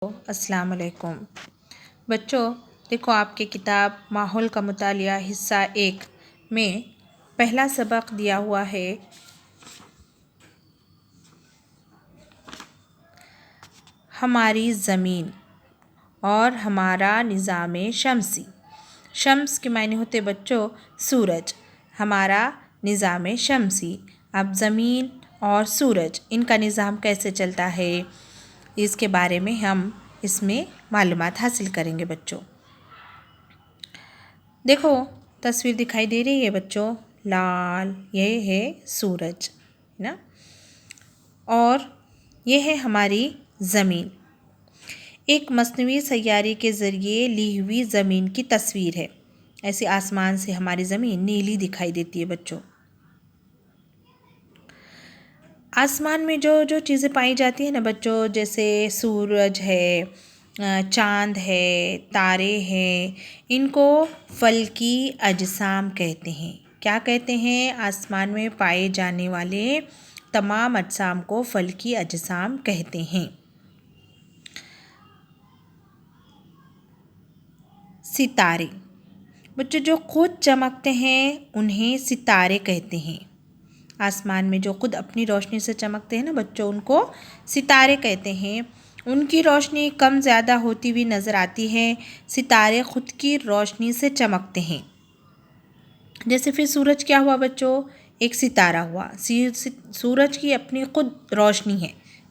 अस्सलाम वालेकुम बच्चों, देखो आपके किताब माहौल का मुतालिया हिस्सा 1 में पहला सबक दिया हुआ है हमारी ज़मीन और हमारा निज़ाम शमसी। शम्स के मायने होते बच्चों सूरज, हमारा निज़ाम शमसी। अब ज़मीन और सूरज इनका निज़ाम कैसे चलता है इसके बारे में हम इसमें मालूमात हासिल करेंगे बच्चों। देखो तस्वीर दिखाई दे रही है बच्चों, लाल ये है सूरज ना, और ये है हमारी ज़मीन। एक मस्नवी सैयारे के ज़रिए ली हुई ज़मीन की तस्वीर है। ऐसे आसमान से हमारी ज़मीन नीली दिखाई देती है बच्चों। आसमान में जो जो चीज़ें पाई जाती हैं ना बच्चों, जैसे सूरज है, चाँद है, तारे हैं, इनको फ़ल्की अजसाम कहते हैं। क्या कहते हैं? आसमान में पाए जाने वाले तमाम अजसाम को फ़ल्की अजसाम कहते हैं। सितारे बच्चों जो खुद चमकते हैं उन्हें सितारे कहते हैं। आसमान में जो खुद अपनी रोशनी से चमकते हैं ना बच्चों, उनको सितारे कहते हैं। उनकी रोशनी कम ज़्यादा होती हुई नज़र आती है। सितारे खुद की रोशनी से चमकते हैं। जैसे फिर सूरज क्या हुआ बच्चों? एक सितारा हुआ। सूरज की अपनी खुद रोशनी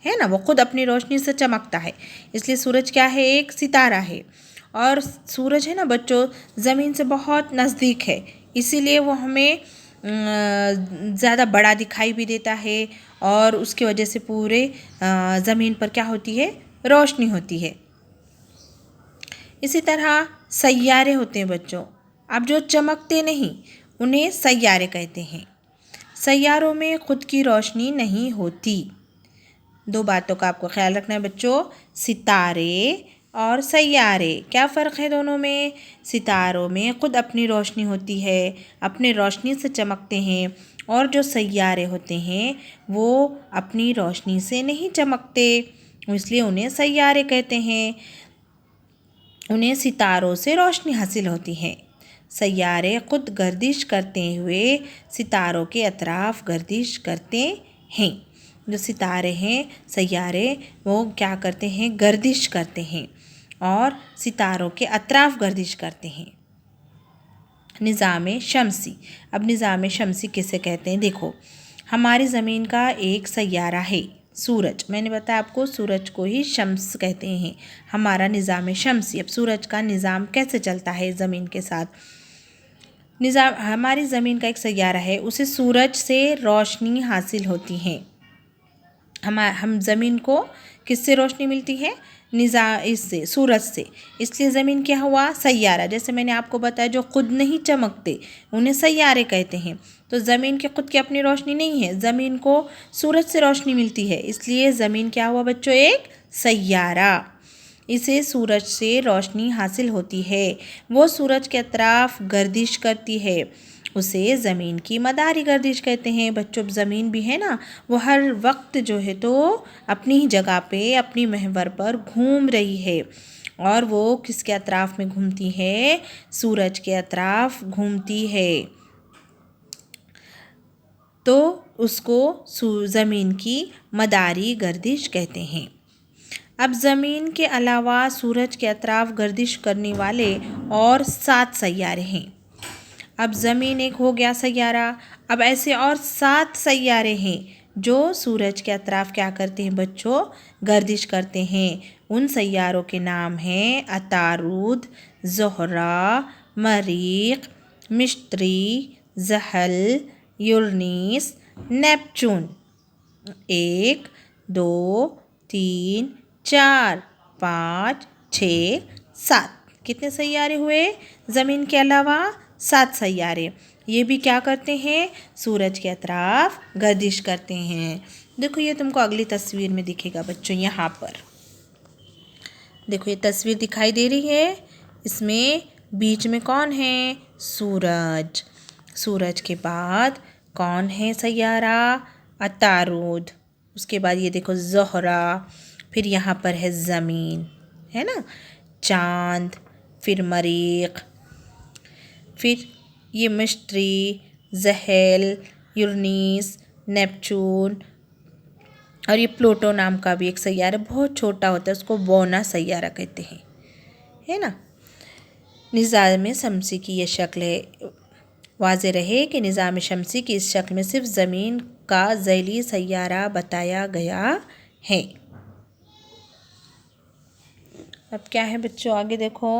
है ना, वो खुद अपनी रोशनी से चमकता है, इसलिए सूरज क्या है? एक सितारा है। और सूरज है ना बच्चों ज़मीन से बहुत नज़दीक है, इसीलिए वो हमें ज़्यादा बड़ा दिखाई भी देता है और उसकी वजह से पूरे ज़मीन पर क्या होती है? रोशनी होती है। इसी तरह सैयारे होते हैं बच्चों। अब जो चमकते नहीं उन्हें सैयारे कहते हैं। सैयारों में खुद की रोशनी नहीं होती। दो बातों का आपको ख्याल रखना है बच्चों, सितारे और सैयारे, क्या फ़र्क है दोनों में? सितारों में खुद अपनी रोशनी होती है, अपनी रोशनी से चमकते हैं, और जो सैयारे होते हैं वो अपनी रोशनी से नहीं चमकते, इसलिए उन्हें सैयारे कहते हैं। उन्हें सितारों से रोशनी हासिल होती है। सैयारे खुद गर्दिश करते हुए सितारों के अतराफ़ गर्दिश करते हैं। जो सितारे हैं, सैयारे, वो क्या करते हैं? गर्दिश करते हैं और सितारों के अतराफ़ गर्दिश करते हैं। निज़ाम शमसी। अब निज़ाम शमसी किसे कहते हैं? देखो, हमारी ज़मीन का एक सैयारा है सूरज। मैंने बताया आपको सूरज को ही शम्स कहते हैं। हमारा निज़ाम शमसी। अब सूरज का निज़ाम कैसे चलता है ज़मीन के साथ? निज़ाम, हमारी ज़मीन का एक सैयारा है, उसे सूरज से रोशनी हासिल होती है। हम ज़मीन को किससे रोशनी मिलती है? इससे, सूरज से, इसलिए ज़मीन क्या हुआ? सैयारा। जैसे मैंने आपको बताया जो खुद नहीं चमकते उन्हें सैयारे कहते हैं। तो ज़मीन के खुद की अपनी रोशनी नहीं है, ज़मीन को सूरज से रोशनी मिलती है, इसलिए ज़मीन क्या हुआ बच्चों? एक सैयारा। इसे सूरज से रोशनी हासिल होती है, वो सूरज के अतराफ़ गर्दिश करती है, उसे ज़मीन की मदारी गर्दिश कहते हैं। बच्चों ज़मीन भी है ना, वो हर वक्त जो है तो अपनी ही जगह पे, अपनी महवर पर घूम रही है, और वो किसके अतराफ़ में घूमती है? सूरज के अतराफ़ घूमती है, तो उसको ज़मीन की मदारी गर्दिश कहते हैं। अब ज़मीन के अलावा सूरज के अतराफ़ गर्दिश करने वाले और 7 सैयारे हैं। अब ज़मीन एक हो गया सैयारा, अब ऐसे और 7 सैयारे हैं जो सूरज के अतराफ़ क्या करते हैं बच्चों? गर्दिश करते हैं। उन सैयारों के नाम हैं अतारुद, ज़ोहरा, मरीख, मिश्तरी, ज़हल, यूरेनस, नेपच्यून। 1, 2, 3, 4, 5, 6, 7। कितने सैयारे हुए? ज़मीन के अलावा 7 सैयारे। ये भी क्या करते हैं? सूरज के अतराफ़ गर्दिश करते हैं। देखो ये तुमको अगली तस्वीर में दिखेगा बच्चों। यहाँ पर देखो ये तस्वीर दिखाई दे रही है, इसमें बीच में कौन है? सूरज। सूरज के बाद कौन है सैयारा? अतारुद। उसके बाद ये देखो ज़ोहरा, फिर यहाँ पर है ज़मीन। है ना, चाँद, फिर मरीख, फिर ये मिस्ट्री, ज़हल, यूरेनस, नेपच्यून, और ये प्लूटो नाम का भी एक सैयारा बहुत छोटा होता है, उसको बौना सैयारा कहते हैं, है ना। निज़ाम शमसी की ये शक्ल है। वाज़े रहे कि निज़ाम शमसी की इस शक्ल में सिर्फ ज़मीन का ज़ैली सैयारा बताया गया है। अब क्या है बच्चों, आगे देखो।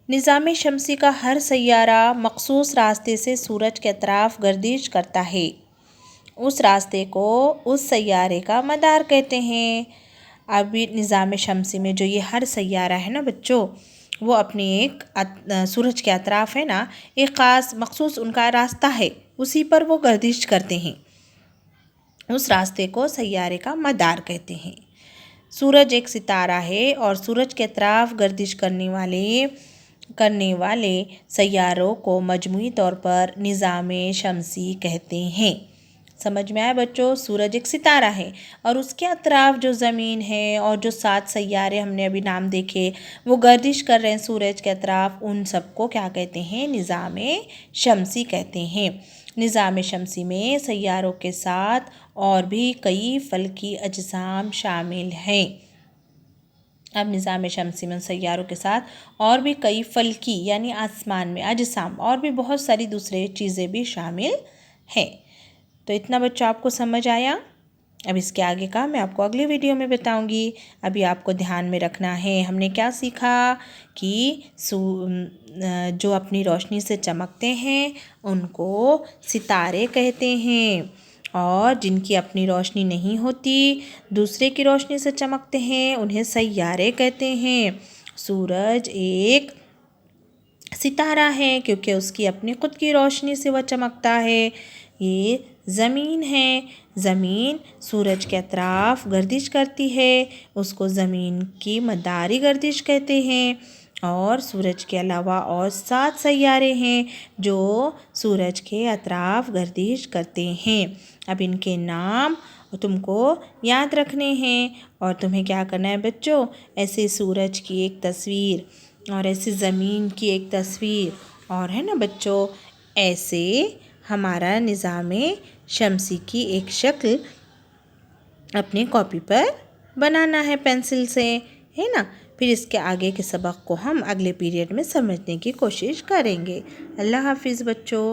निज़ाम शमसी का हर सैयारा मखसूस रास्ते से सूरज के अतराफ गर्दिश करता है। उस रास्ते को उस सैयारे का मदार कहते हैं। अभी निज़ाम शमसी में जो ये हर सैयारा है ना बच्चों, वो अपनी एक सूरज के अतराफ है ना, एक ख़ास मखसूस उनका रास्ता है, उसी पर वो गर्दिश करते हैं। उस रास्ते को सैयारे का मदार कहते हैं। सूरज एक सितारा है और सूरज के अतराफ गर्दिश करने वाले सैयारों को मजमूई तौर पर निज़ाम शमसी कहते हैं। समझ में आया बच्चों, सूरज एक सितारा है और उसके अतराफ जो ज़मीन है और जो 7 सैयारे हमने अभी नाम देखे वो गर्दिश कर रहे हैं सूरज के अतराफ, उन सबको क्या कहते हैं, निज़ाम शमसी कहते हैं। निज़ाम शमसी में सैयारों के साथ और भी कई फल्की अजसाम शामिल हैं। अब निज़ाम शमसी में सैयारों के साथ और भी कई फल्की यानी आसमान में अजसाम और भी बहुत सारी दूसरे चीज़ें भी शामिल हैं। तो इतना बच्चों आपको समझ आया। अब इसके आगे का मैं आपको अगली वीडियो में बताऊंगी। अभी आपको ध्यान में रखना है हमने क्या सीखा कि जो अपनी रोशनी से चमकते हैं उनको सितारे कहते हैं, और जिनकी अपनी रोशनी नहीं होती, दूसरे की रोशनी से चमकते हैं, उन्हें सैयारे कहते हैं। सूरज एक सितारा है क्योंकि उसकी अपनी खुद की रोशनी से वह चमकता है। ये ज़मीन है, ज़मीन सूरज के अतराफ गर्दिश करती है, उसको ज़मीन की मदारी गर्दिश कहते हैं। और सूरज के अलावा और 7 सैयारे हैं जो सूरज के अतराफ गर्दिश करते हैं। अब इनके नाम तुमको याद रखने हैं और तुम्हें क्या करना है बच्चों, ऐसे सूरज की एक तस्वीर और ऐसे ज़मीन की एक तस्वीर और है ना बच्चों, ऐसे हमारा निज़ाम शमसी की एक शक्ल अपनी कॉपी पर बनाना है पेंसिल से, है ना। फिर इसके आगे के सबक को हम अगले पीरियड में समझने की कोशिश करेंगे। अल्लाह हाफिज़ बच्चों।